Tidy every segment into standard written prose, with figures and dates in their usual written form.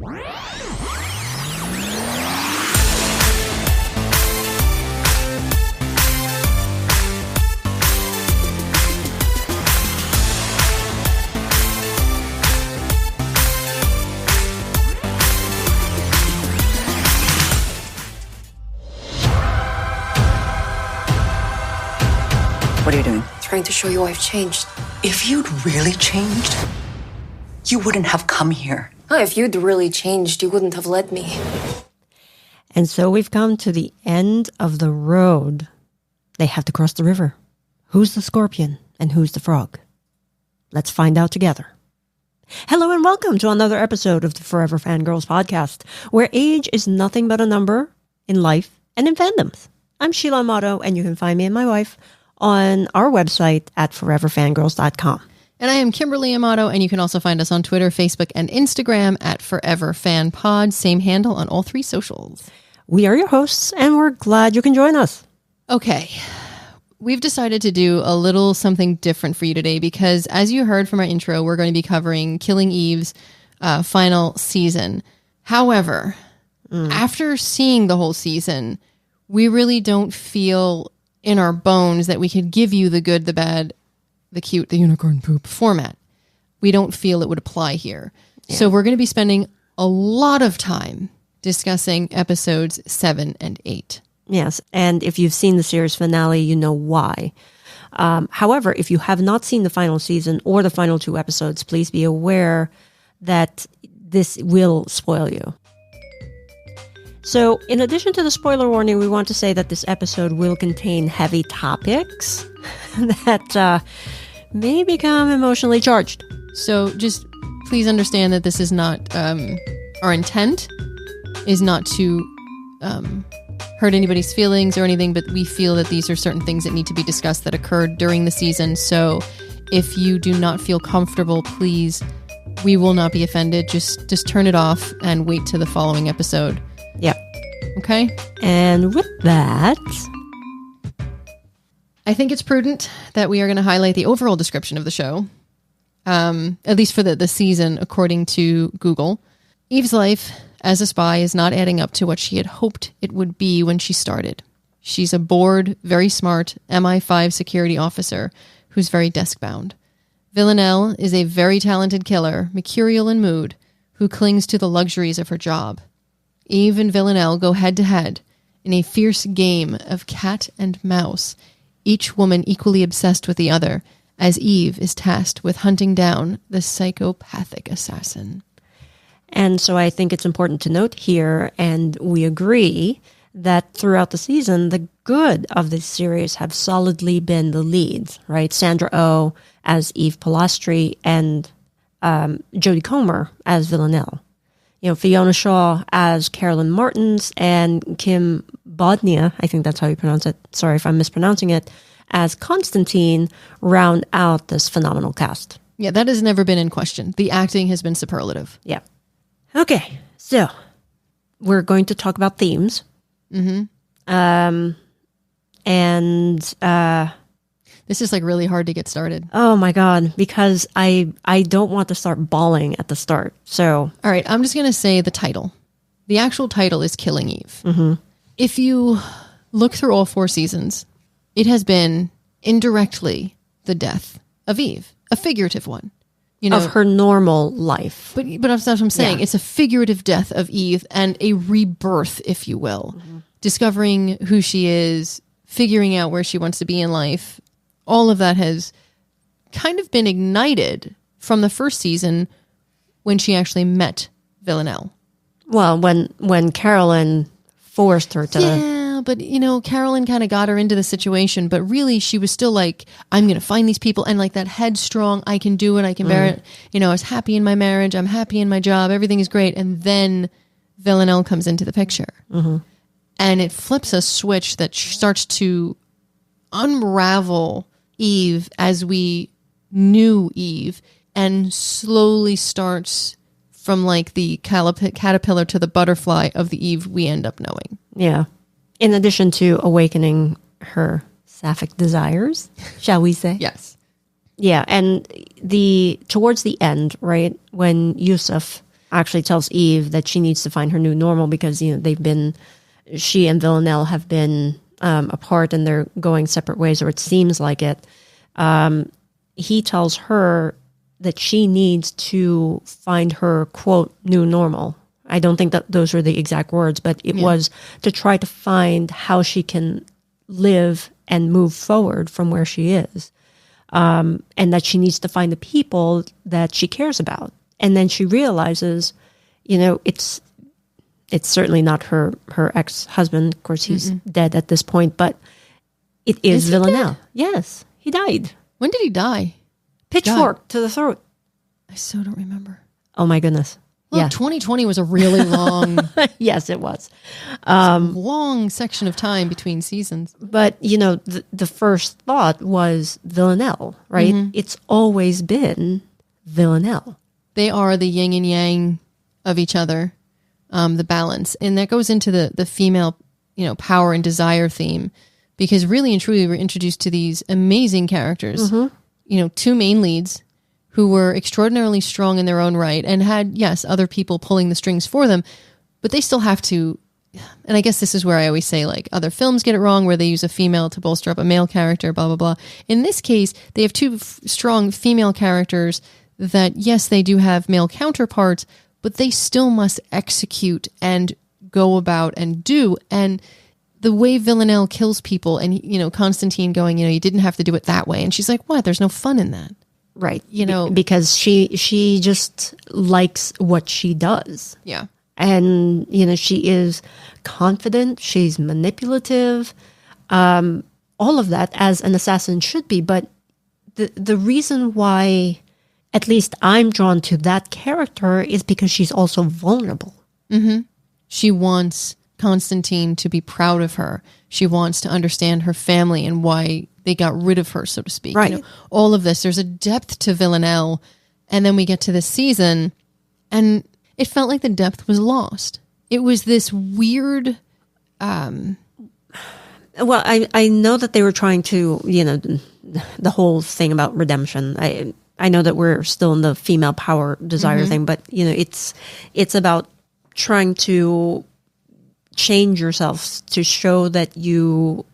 What are you doing? Trying to show you I've changed. If you'd really changed, you wouldn't have come here. Oh, if you'd really changed, you wouldn't have let me. And so we've come to the end of the road. They have to cross the river. Who's the scorpion and who's the frog? Let's find out together. Hello and welcome to another episode of the Forever Fangirls podcast, where age is nothing but a number in life and in fandoms. I'm Sheila Amato, and you can find me and my wife on our website at foreverfangirls.com. And I am Kimberly Amato, and you can also find us on Twitter, Facebook, and Instagram at ForeverFanPod. Same handle on all three socials. We are your hosts, and we're glad you can join us. Okay. We've decided to do a little something different for you today because, as you heard from our intro, we're going to be covering Killing Eve's final season. However, after seeing the whole season, we really don't feel in our bones that we could give you the good, the bad, the cute, the unicorn poop format. We don't feel it would apply here. Yeah. So we're going to be spending a lot of time discussing episodes 7 and 8. Yes, and if you've seen the series finale, you know why. However, if you have not seen the final season or the final 2 episodes, please be aware that this will spoil you. So, in addition to the spoiler warning, we want to say that this episode will contain heavy topics that may become emotionally charged. So, just please understand that this is not, our intent is not to hurt anybody's feelings or anything, but we feel that these are certain things that need to be discussed that occurred during the season. So, if you do not feel comfortable, please, we will not be offended. Just turn it off and wait to the following episode. Yeah. Okay. And with that, I think it's prudent that we are going to highlight the overall description of the show, at least for the season, according to Google. Eve's life as a spy is not adding up to what she had hoped it would be when she started. She's a bored, very smart MI5 security officer who's very desk-bound. Villanelle is a very talented killer, mercurial in mood, who clings to the luxuries of her job. Eve and Villanelle go head-to-head in a fierce game of cat and mouse, each woman equally obsessed with the other, as Eve is tasked with hunting down the psychopathic assassin. And so I think it's important to note here, and we agree, that throughout the season, the good of this series have solidly been the leads, right? Sandra Oh as Eve Polastri and Jodie Comer as Villanelle. You know, Fiona Shaw as Carolyn Martins and Kim Bodnia, I think that's how you pronounce it. Sorry if I'm mispronouncing it, as Constantine round out this phenomenal cast. Yeah, that has never been in question. The acting has been superlative. Yeah. Okay, so we're going to talk about themes. Mm-hmm. This is like really hard to get started. Oh my God, because I don't want to start bawling at the start. So, all right, I'm just going to say the title. The actual title is Killing Eve. Mm-hmm. If you look through all 4 seasons, it has been indirectly the death of Eve, a figurative one. You know, of her normal life. But that's what I'm saying. Yeah. It's a figurative death of Eve and a rebirth, if you will. Mm-hmm. Discovering who she is, figuring out where she wants to be in life. All of that has kind of been ignited from the first season when she actually met Villanelle. Well, when Carolyn forced her to... Yeah, but, you know, Carolyn kind of got her into the situation, but really she was still like, I'm going to find these people, and like that headstrong, I can do it, I can bear it. You know, I was happy in my marriage, I'm happy in my job, everything is great. And then Villanelle comes into the picture. Mm-hmm. And it flips a switch that starts to unravel Eve as we knew Eve, and slowly starts from like the caterpillar to the butterfly of the Eve we end up knowing. Yeah. In addition to awakening her sapphic desires, shall we say? Yes. Yeah, and towards the end, right, when Yusuf actually tells Eve that she needs to find her new normal because, she and Villanelle have been apart and they're going separate ways, or it seems like it. He tells her that she needs to find her, quote, new normal. I don't think that those were the exact words, but it was to try to find how she can live and move forward from where she is. And that she needs to find the people that she cares about. And then she realizes, it's certainly not her ex-husband. Of course, he's dead at this point, but it is Villanelle. Yes, he died. When did he die? Pitchfork to the throat. I so don't remember. Oh my goodness. Well, 2020 was a really long, yes, it was. long section of time between seasons. But, the first thought was Villanelle, right? It's always been Villanelle. They are the yin and yang of each other, the balance. And that goes into the female, power and desire theme. Because really and truly, we're introduced to these amazing characters. Two main leads who were extraordinarily strong in their own right and had, yes, other people pulling the strings for them, but they still have to, and I guess this is where I always say, like, other films get it wrong where they use a female to bolster up a male character, blah, blah, blah. In this case, they have two strong female characters that, yes, they do have male counterparts, but they still must execute and go about and do. And the way Villanelle kills people and, Constantine going, you didn't have to do it that way. And she's like, what? There's no fun in that. Right. Because she just likes what she does. Yeah. And, she is confident. She's manipulative. All of that as an assassin should be. But the reason why at least I'm drawn to that character is because she's also vulnerable. She wants Constantine to be proud of her. She wants to understand her family and why they got rid of her, so to speak. Right. All of this. There's a depth to Villanelle. And then we get to this season and it felt like the depth was lost. It was this weird... Well, I know that they were trying to, the whole thing about redemption. I know that we're still in the female power desire thing, but, it's about trying to change yourself to show that you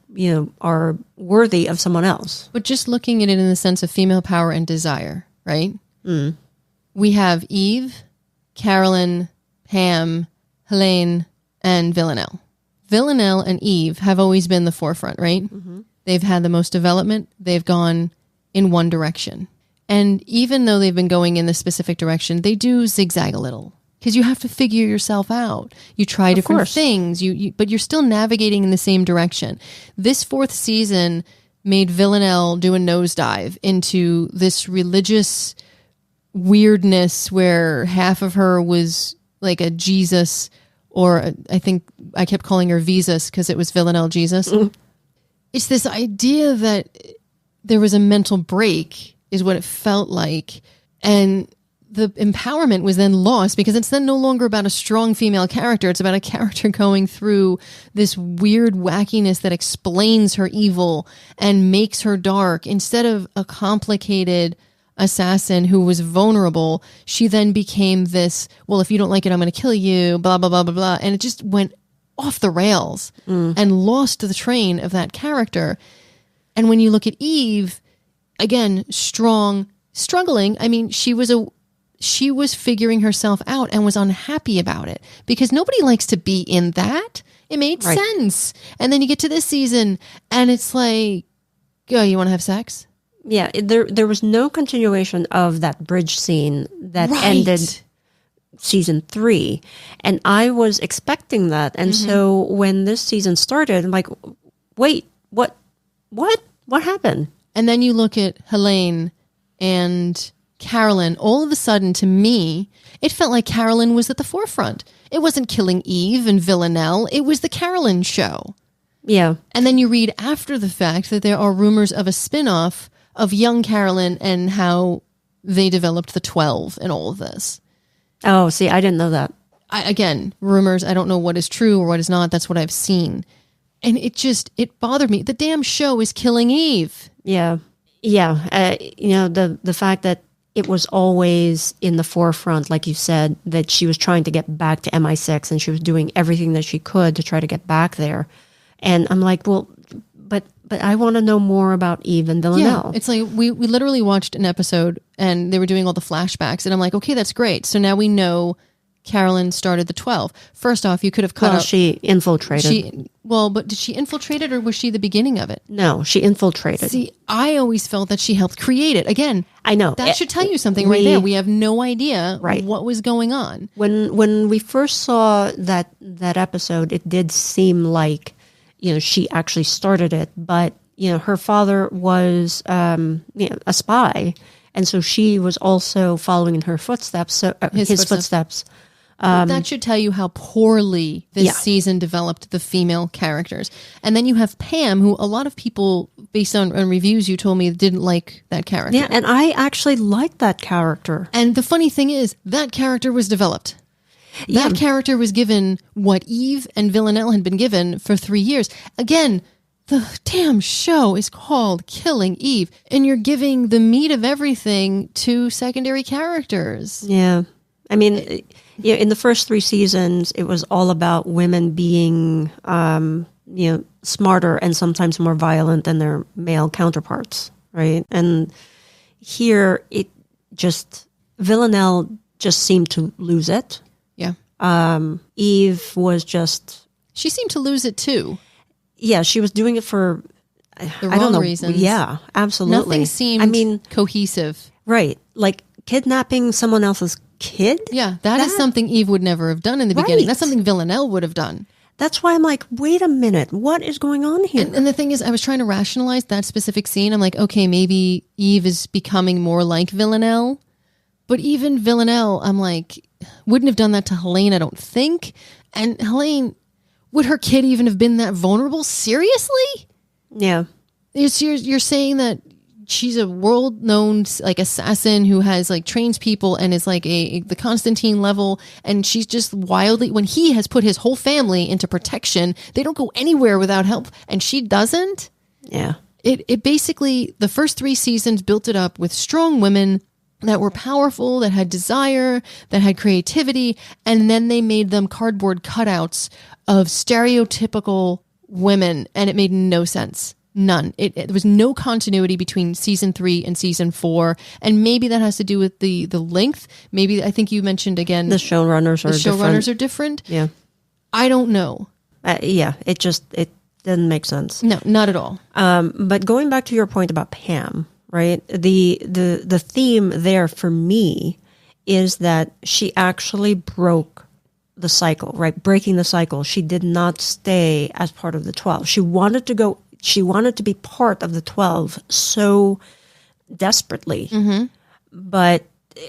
are worthy of someone else. But just looking at it in the sense of female power and desire, right? We have Eve, Carolyn, Pam, Helene, and Villanelle. Villanelle and Eve have always been the forefront, right? They've had the most development. They've gone in one direction. And even though they've been going in this specific direction, they do zigzag a little. Because you have to figure yourself out. You try different things, but you're still navigating in the same direction. This fourth season made Villanelle do a nosedive into this religious weirdness where half of her was like a Jesus, or I think I kept calling her Vesus because it was Villanelle Jesus. It's this idea that there was a mental break is what it felt like. And the empowerment was then lost because it's then no longer about a strong female character. It's about a character going through this weird wackiness that explains her evil and makes her dark. Instead of a complicated assassin who was vulnerable, she then became this, well, if you don't like it, I'm going to kill you, blah, blah, blah, blah, blah. And it just went off the rails and lost the train of that character. And when you look at Eve, again, strong, struggling. I mean, she was figuring herself out and was unhappy about it because nobody likes to be in that. It made sense. And then you get to this season and it's like, oh, you want to have sex? Yeah, there was no continuation of that bridge scene that ended season 3. And I was expecting that. And so when this season started, I'm like, wait, what happened? And then you look at Helene and Carolyn. All of a sudden, to me, it felt like Carolyn was at the forefront. It wasn't killing Eve and Villanelle. It was the Carolyn show. Yeah. And then you read after the fact that there are rumors of a spin-off of young Carolyn and how they developed the 12 and all of this. Oh, see, I didn't know that. Again, rumors. I don't know what is true or what is not. That's what I've seen. And it bothered me. The damn show is killing Eve. Yeah. Yeah. The fact that it was always in the forefront, like you said, that she was trying to get back to MI6 and she was doing everything that she could to try to get back there. And I'm like, well, but I want to know more about Eve and Villanelle. Yeah, it's like we literally watched an episode and they were doing all the flashbacks. And I'm like, okay, that's great. So now we know Carolyn started the 12. First off, you could have cut out... She infiltrated. But did she infiltrate it or was she the beginning of it? No, she infiltrated. See, I always felt that she helped create it. Again, I know. That should tell you something right there. We have no idea what was going on. When we first saw that episode, it did seem like, she actually started it. But, her father was a spy. And so she was also following in her footsteps, his footsteps. That should tell you how poorly this season developed the female characters. And then you have Pam, who a lot of people, based on reviews you told me, didn't like that character. Yeah, and I actually liked that character. And the funny thing is, that character was developed. That character was given what Eve and Villanelle had been given for 3 years. Again, the damn show is called Killing Eve, and you're giving the meat of everything to secondary characters. Yeah. I mean... Yeah, in the first 3 seasons, it was all about women being, smarter and sometimes more violent than their male counterparts, right? And here, Villanelle just seemed to lose it. Yeah. Eve was just... She seemed to lose it too. Yeah, she was doing it for... The wrong reasons. Yeah, absolutely. Nothing seemed cohesive. Right. Like kidnapping someone else's kid? Yeah, that is something Eve would never have done in the beginning. That's something Villanelle would have done. That's why I'm like, wait a minute, what is going on here? And the thing is, I was trying to rationalize that specific scene. I'm like, okay, maybe Eve is becoming more like Villanelle. But even Villanelle, I'm like, wouldn't have done that to Helene, I don't think. And Helene, would her kid even have been that vulnerable? Seriously? Yeah. You're saying that she's a world-known assassin who has trains people and is the Constantine level, and she's just wildly, when he has put his whole family into protection, they don't go anywhere without help, and she doesn't. Yeah. It basically, the first 3 seasons built it up with strong women that were powerful, that had desire, that had creativity, and then they made them cardboard cutouts of stereotypical women, and it made no sense. None. There was no continuity between season 3 and season 4, and maybe that has to do with the length. Maybe, I think you mentioned again, the showrunners are different. Yeah, I don't know. It didn't make sense. No, not at all. But going back to your point about Pam, right? The theme there for me is that she actually broke the cycle, right? Breaking the cycle. She did not stay as part of the 12. She wanted to be part of the 12 so desperately. Mm-hmm. But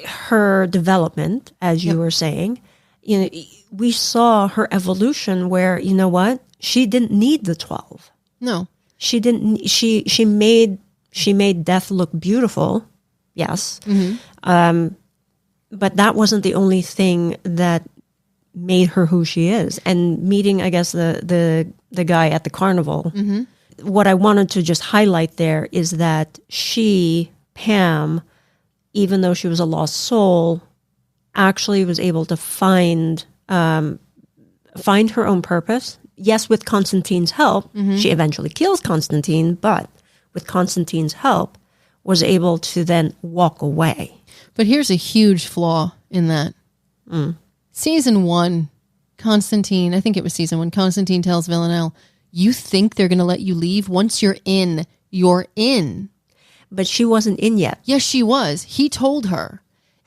her development, as you were saying, we saw her evolution where, you know what? She didn't need the 12. No. She didn't. She made death look beautiful. Yes. Mm-hmm. But that wasn't the only thing that made her who she is. And meeting, I guess, the guy at the carnival. Mm-hmm. What I wanted to just highlight there is that Pam, even though she was a lost soul, actually was able to find her own purpose. Yes, with Constantine's help, she eventually kills Constantine, but with Constantine's help, was able to then walk away. But here's a huge flaw in that. Season 1, Constantine, I think it was season 1, Constantine tells Villanelle, you think they're going to let you leave? Once you're in, you're in. But she wasn't in yet. Yes, she was. He told her,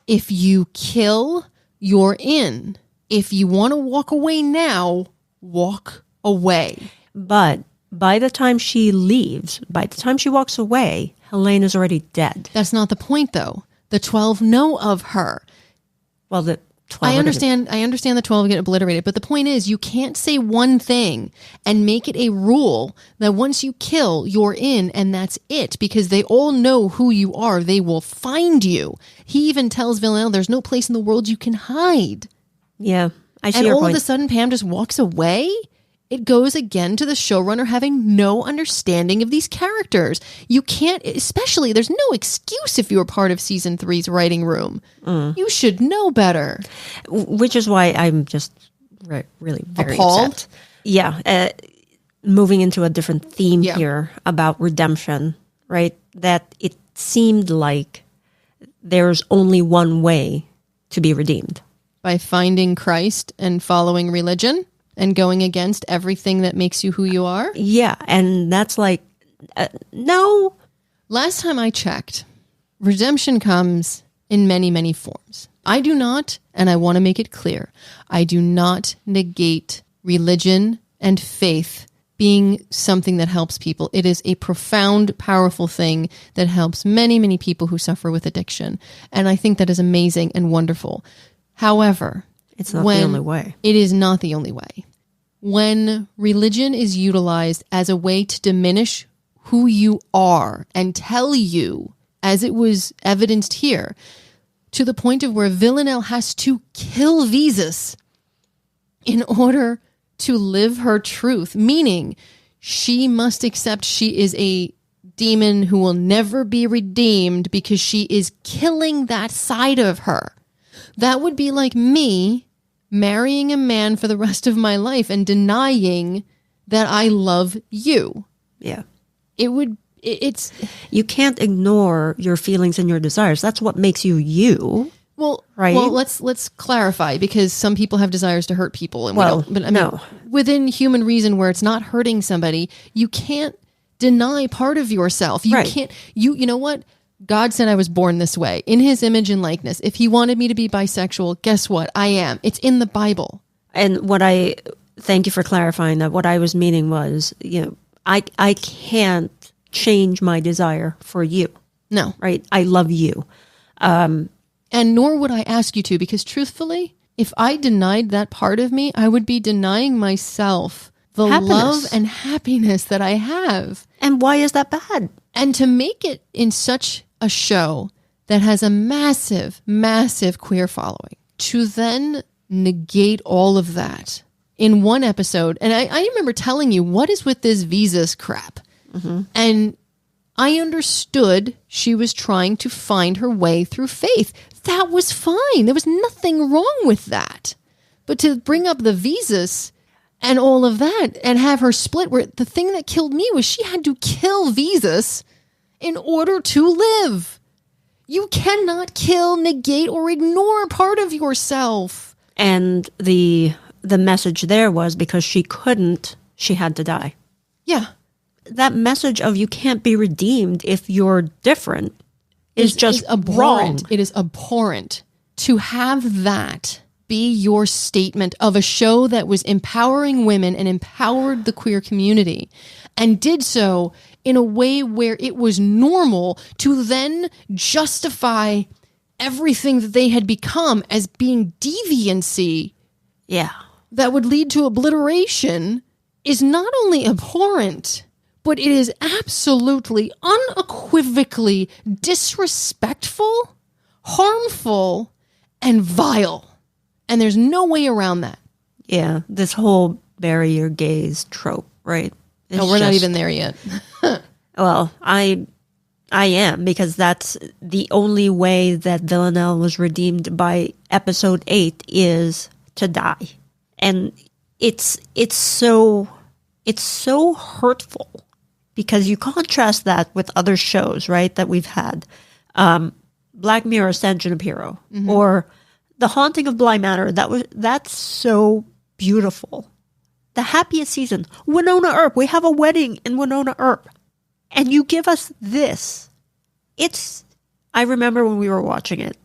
if you kill, you're in. If you want to walk away now, walk away. But by the time she leaves, by the time she walks away, Helene is already dead. That's not the point, though. The 12 know of her. Well, the 12 I understand the 12 get obliterated, but the point is you can't say one thing and make it a rule that once you kill, you're in, and that's it, because they all know who you are. They will find you. He even tells Villanelle there's no place in the world you can hide. Yeah, I see and your all point. of a sudden, Pam just walks away. it goes again to the showrunner having no understanding of these characters. You can't, especially, there's no excuse if you're part of season 3's writing room. You should know better. Which is why I'm just really very Appalled? upset. Yeah. Moving into a different theme here about redemption, right? That it seemed like there's only one way to be redeemed. By finding Christ and following religion and going against everything that makes you who you are? Yeah, and that's like, no. Last time I checked, redemption comes in many, many forms. I do not, and I want to make it clear, I do not negate religion and faith being something that helps people. It is a profound, powerful thing that helps many, many people who suffer with addiction. And I think that is amazing and wonderful. However, it's not the only way. It is not the only way. When religion is utilized as a way to diminish who you are and tell you, as it was evidenced here, to the point of where Villanelle has to kill Visas in order to live her truth, meaning she must accept she is a demon who will never be redeemed because she is killing that side of her. That would be like me marrying a man for the rest of my life and denying that I love you. Yeah. It's you can't ignore your feelings and your desires. That's what makes you you. Well, right? Well, let's clarify, because some people have desires to hurt people, and well, we don't. But I mean, within human reason, where it's not hurting somebody, you can't deny part of yourself. You can't. You know what? God said I was born this way, in His image and likeness. If He wanted me to be bisexual, guess what? I am. It's in the Bible. And thank you for clarifying that. What I was meaning was, I can't change my desire for you. No, right? I love you. And nor would I ask you to, because truthfully, if I denied that part of me, I would be denying myself the love and happiness that I have. And why is that bad? And to make it in such a show that has a massive, massive queer following, to then negate all of that in one episode. And I remember telling you, what is with this visas crap? Mm-hmm. And I understood she was trying to find her way through faith. That was fine. There was nothing wrong with that. But to bring up the visas and all of that and have her split, where the thing that killed me was she had to kill Visas in order to live. You cannot kill, negate, or ignore part of yourself. And the message there was, because she couldn't, she had to die. Yeah. That message of you can't be redeemed if you're different is abhorrent. Wrong. It is abhorrent to have that be your statement of a show that was empowering women and empowered the queer community, and did so in a way where it was normal to then justify everything that they had become as being deviancy. Yeah. That would lead to obliteration, is not only abhorrent, but it is absolutely, unequivocally disrespectful, harmful, and vile. And there's no way around that. Yeah, this whole bury your gays trope, right? No, we're not even there yet. Well, I am, because that's the only way that Villanelle was redeemed by episode 8 is to die. And it's so hurtful. Because you contrast that with other shows, right, that we've had. Black Mirror, San Junipero, or The Haunting of Bly Manor. That's so beautiful. The happiest season. Winona Earp. We have a wedding in Winona Earp. And you give us this. I remember when we were watching it.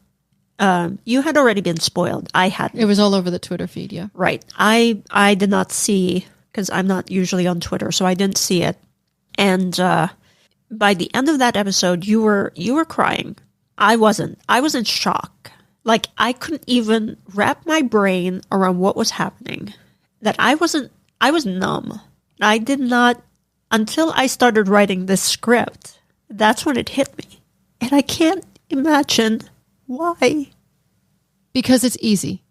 You had already been spoiled. I hadn't. It was all over the Twitter feed, yeah. Right. I did not see, because I'm not usually on Twitter, so I didn't see it. And by the end of that episode, you were crying. I wasn't. I was in shock. Like, I couldn't even wrap my brain around what was happening. That I was numb. I did not, until I started writing this script, that's when it hit me. And I can't imagine why. Because it's easy.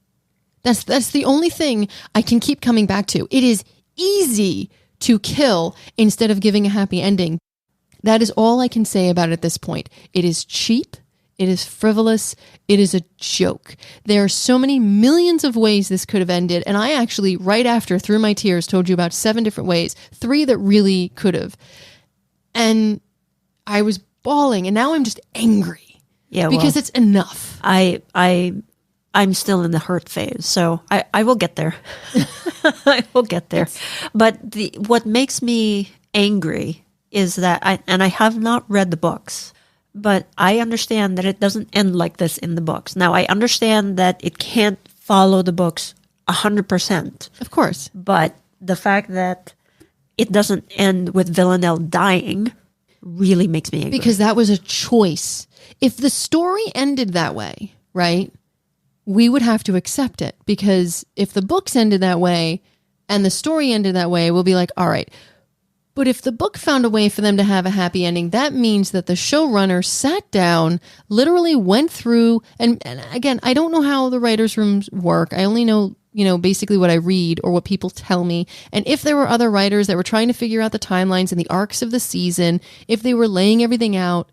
That's the only thing I can keep coming back to. It is easy to kill instead of giving a happy ending. That is all I can say about it at this point. It is cheap. It is frivolous. It is a joke. There are so many millions of ways this could have ended. And I actually, right after, through my tears, told you about 7 different ways, 3 that really could have. And I was bawling, and now I'm just angry. Yeah, because it's enough. I'm still in the hurt phase, so I will get there. I will get there. But what makes me angry is that I have not read the books, but I understand that it doesn't end like this in the books. Now, I understand that it can't follow the books 100%. Of course. But the fact that it doesn't end with Villanelle dying really makes me angry. Because that was a choice. If the story ended that way, right, we would have to accept it. Because if the books ended that way and the story ended that way, we'll be like, all right. But if the book found a way for them to have a happy ending, that means that the showrunner sat down, literally went through, and again, I don't know how the writers' rooms work. I only know, basically what I read or what people tell me. And if there were other writers that were trying to figure out the timelines and the arcs of the season, if they were laying everything out,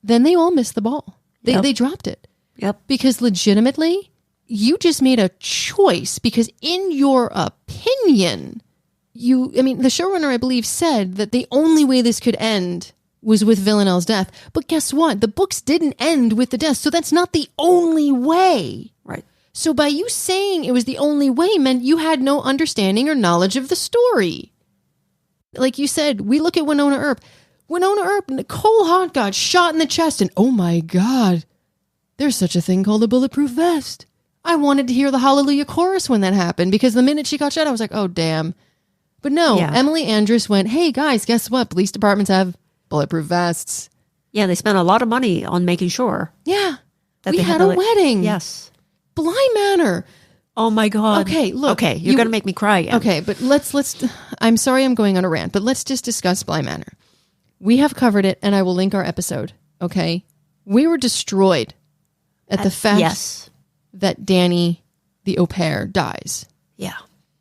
then they all missed the ball. They dropped it. Yep. Because legitimately, you just made a choice because in your opinion, the showrunner, I believe, said that the only way this could end was with Villanelle's death. But guess what? The books didn't end with the death. So that's not the only way. Right. So by you saying it was the only way meant you had no understanding or knowledge of the story. Like you said, we look at Winona Earp. Winona Earp, Nicole Haught got shot in the chest. And oh my God, there's such a thing called a bulletproof vest. I wanted to hear the Hallelujah chorus when that happened because the minute she got shot, I was like, oh, damn. But no, Yeah. Emily Andress went, hey, guys, guess what? Police departments have bulletproof vests. Yeah, they spent a lot of money on making sure. Yeah. That we they had had a to wedding. Yes. Bly Manor. Oh my God. Okay, look. Okay, you're going to make me cry again. Okay, but let's, I'm sorry I'm going on a rant, but let's just discuss Bly Manor. We have covered it, and I will link our episode, okay? We were destroyed at the fact that Danny, the au pair, dies. Yeah.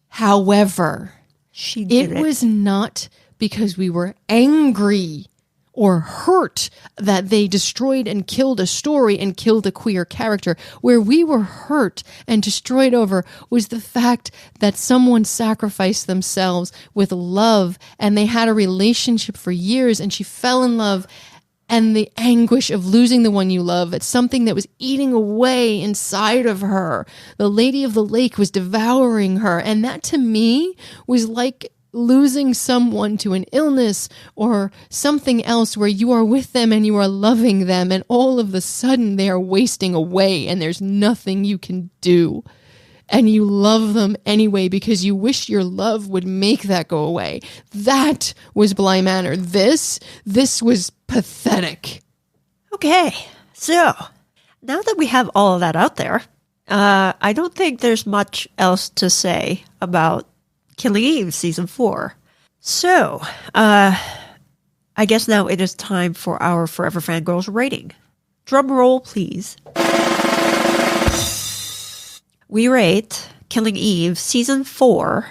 However, She did it was not because we were angry or hurt that they destroyed and killed a story and killed a queer character. Where we were hurt and destroyed over was the fact that someone sacrificed themselves with love and they had a relationship for years and she fell in love, and the anguish of losing the one you love. It's something that was eating away inside of her. The Lady of the Lake was devouring her. And that to me was like losing someone to an illness or something else where you are with them and you are loving them. And all of a sudden they are wasting away and there's nothing you can do. And you love them anyway because you wish your love would make that go away. That was Bly Manor. This was pathetic. Okay, so now that we have all of that out there, I don't think there's much else to say about Killing Eve Season 4. So, I guess now it is time for our Forever Fangirls rating. Drum roll, please. We rate Killing Eve Season 4,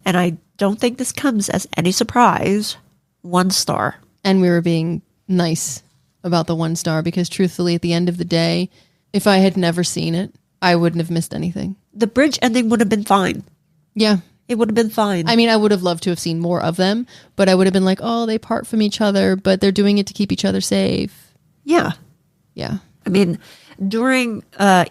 and I don't think this comes as any surprise, 1 star. And we were being nice about the 1 star because truthfully, at the end of the day, if I had never seen it, I wouldn't have missed anything. The bridge ending would have been fine. Yeah. It would have been fine. I mean, I would have loved to have seen more of them, but I would have been like, oh, they part from each other, but they're doing it to keep each other safe. Yeah. Yeah. I mean, during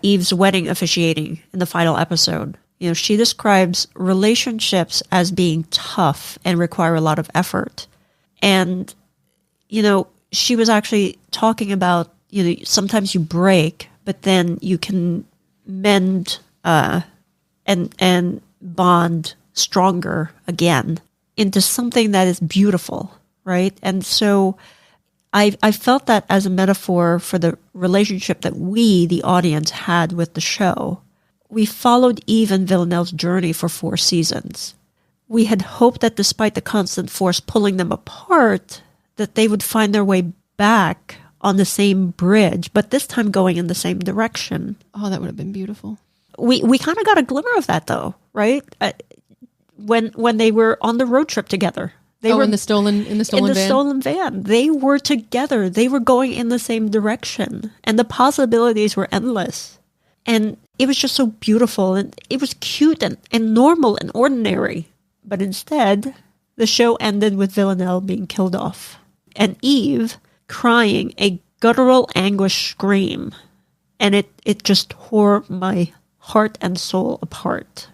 Eve's wedding officiating in the final episode, she describes relationships as being tough and require a lot of effort. And, she was actually talking about, sometimes you break, but then you can mend and bond stronger again into something that is beautiful, right? And so I felt that as a metaphor for the relationship that we, the audience, had with the show. We followed Eve and Villanelle's journey for 4 seasons. We had hoped that despite the constant force pulling them apart, that they would find their way back on the same bridge, but this time going in the same direction. Oh, that would have been beautiful. We kind of got a glimmer of that, though, right? when they were on the road trip together. They were in the stolen van. Stolen van. They were together. They were going in the same direction, and the possibilities were endless. And it was just so beautiful, and it was cute and normal and ordinary. But instead, the show ended with Villanelle being killed off, and Eve crying a guttural anguish scream, and it just tore my heart and soul apart,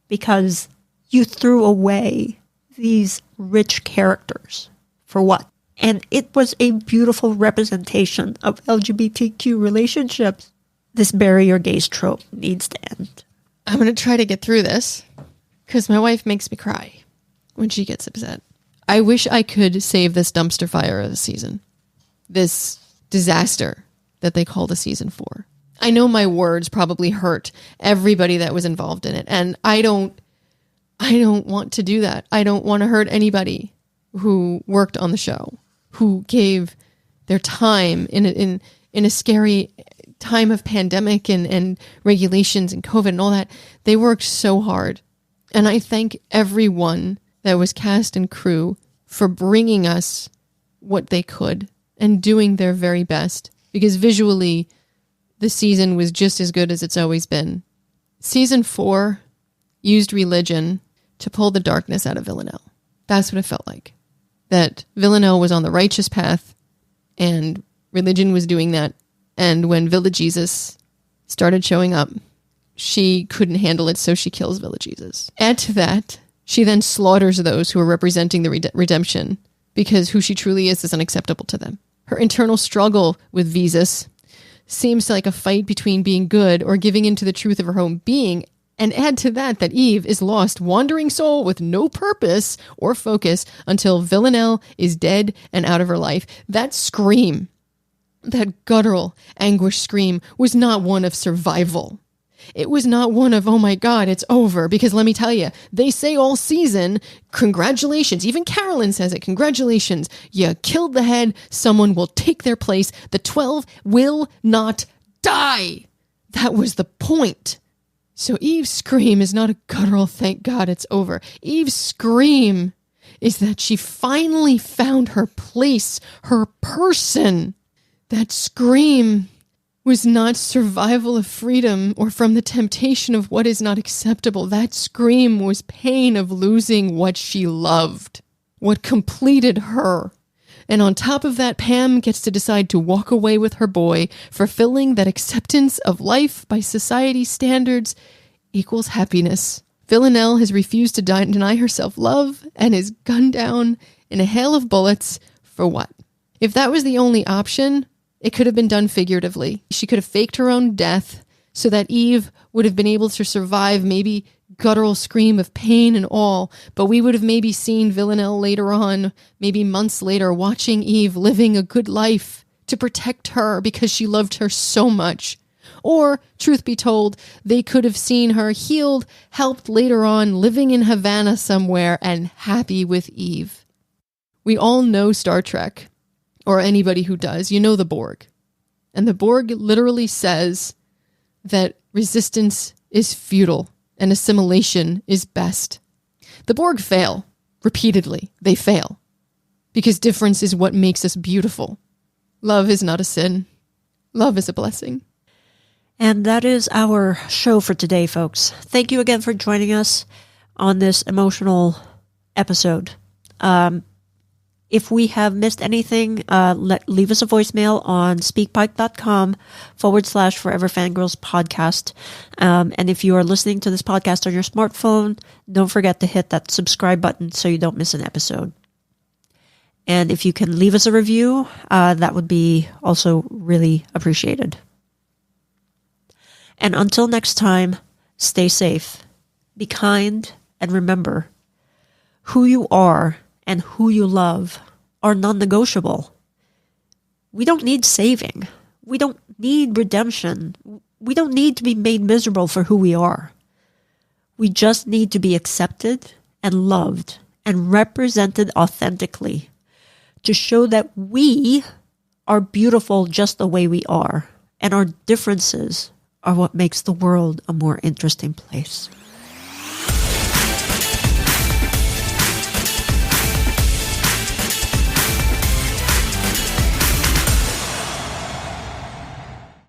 because you threw away these rich characters for what? And it was a beautiful representation of LGBTQ relationships. This bury your gays trope needs to end. I'm going to try to get through this because my wife makes me cry when she gets upset. I wish I could save this dumpster fire of the season. This disaster that they call the season 4. I know my words probably hurt everybody that was involved in it. And I don't want to do that. I don't want to hurt anybody who worked on the show, who gave their time in a scary time of pandemic and regulations and COVID and all that. They worked so hard. And I thank everyone that was cast and crew for bringing us what they could and doing their very best, because visually the season was just as good as it's always been. Season 4 used religion to pull the darkness out of Villanelle. That's what it felt like. That Villanelle was on the righteous path and religion was doing that. And when Villa Jesus started showing up, she couldn't handle it, so she kills Villa Jesus. Add to that, she then slaughters those who are representing the redemption, because who she truly is unacceptable to them. Her internal struggle with Visas seems like a fight between being good or giving into the truth of her own being. And add to that Eve is lost, wandering soul with no purpose or focus until Villanelle is dead and out of her life. That scream, that guttural anguish scream, was not one of survival. It was not one of, oh my God, it's over. Because let me tell you, they say all season, congratulations. Even Carolyn says it. Congratulations. You killed the head. Someone will take their place. The 12 will not die. That was the point. So Eve's scream is not a guttural, thank God it's over. Eve's scream is that she finally found her place, her person. That scream was not survival of freedom or from the temptation of what is not acceptable. That scream was pain of losing what she loved, what completed her. And on top of that, Pam gets to decide to walk away with her boy, fulfilling that acceptance of life by society's standards equals happiness. Villanelle has refused to deny herself love and is gunned down in a hail of bullets for what? If that was the only option, it could have been done figuratively. She could have faked her own death so that Eve would have been able to survive, maybe guttural scream of pain and all, but we would have maybe seen Villanelle later on, maybe months later, watching Eve living a good life to protect her because she loved her so much. Or, truth be told, they could have seen her healed, helped later on, living in Havana somewhere and happy with Eve. We all know Star Trek, or anybody who does. You know the Borg. And the Borg literally says that resistance is futile and assimilation is best. The Borg fail. Repeatedly, they fail. Because difference is what makes us beautiful. Love is not a sin. Love is a blessing. And that is our show for today, folks. Thank you again for joining us on this emotional episode. If we have missed anything, leave us a voicemail on speakpipe.com/Forever Fangirls podcast. And if you are listening to this podcast on your smartphone, don't forget to hit that subscribe button so you don't miss an episode. And if you can leave us a review, that would be also really appreciated. And until next time, stay safe, be kind, and remember, who you are and who you love are non-negotiable. We don't need saving. We don't need redemption. We don't need to be made miserable for who we are. We just need to be accepted and loved and represented authentically to show that we are beautiful just the way we are, and our differences are what makes the world a more interesting place.